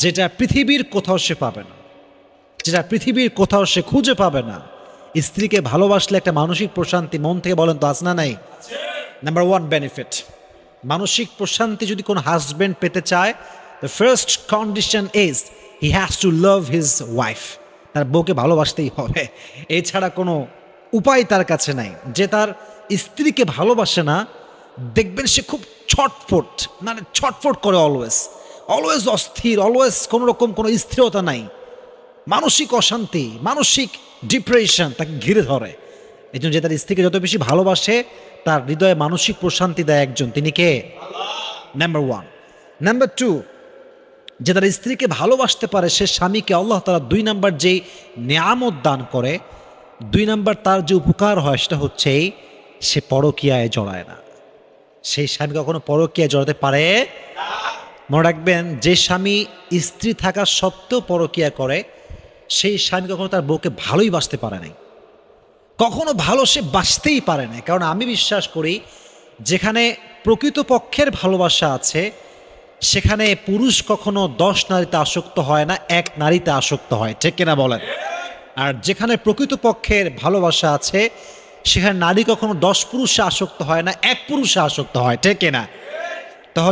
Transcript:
যেটা পৃথিবীর কোথাও সে পাবে না, যেটা পৃথিবীর কোথাও সে খুঁজে পাবে না। স্ত্রীকে ভালোবাসলে একটা মানসিক প্রশান্তি, মন থেকে বলেন তো আছে না নাই? নাম্বার ওয়ান বেনিফিট, মানসিক প্রশান্তি যদি কোনো হাজব্যান্ড পেতে চায়, the first condition is he has to love his wife. তার বউকে ভালোবাসতেই হবে, এছাড়া কোনো উপায় তার কাছে নাই। যে তার স্ত্রীকে ভালোবাসে না, দেখবেন সে খুব ছটফট, মানে ছটফট করে, অলওয়েজ অলওয়েজ অস্থির, অলওয়েজ কোনো রকম কোনো স্থিরতা নাই, মানসিক অশান্তি, মানসিক ডিপ্রেশন তাকে ঘিরে ধরে। এই জন্য যে তার স্ত্রীকে যত বেশি ভালোবাসে, তার হৃদয়ে মানসিক প্রশান্তি দেয় একজন, তিনি কে? Number one. নাম্বার টু, যে তার স্ত্রীকে ভালোবাসতে পারে, সে স্বামীকে আল্লাহ তাআলা 2 নাম্বার যেই নেয়ামত দান করে, 2 নাম্বার তার যে উপকার হয় সেটা হচ্ছে সে পরকীয়ায় জড়ায় না। সেই স্বামী কখনো পরকীয়ায় জড়াতে পারে? মনে রাখবেন, যে স্বামী স্ত্রী থাকা সত্ত্বেও পরকীয়া করে, সেই স্বামী কখনো তার বউকে ভালোই বাসতে পারে নাই, কখনো ভালো সে বাসতেই পারে না। কারণ আমি বিশ্বাস করি, যেখানে প্রকৃতপক্ষের ভালোবাসা আছে, সেখানে পুরুষ কখনো 10 নারীতে আসক্ত হয় না, 1 নারীতে আসক্ত হয়, ঠিক কিনা বলেন? আর যেখানে প্রকৃতপক্ষের ভালোবাসা আছে, সেখানে নারী কখনো 10 পুরুষে আসক্ত হয় না, 1 পুরুষে আসক্ত হয়, ঠিক কিনা?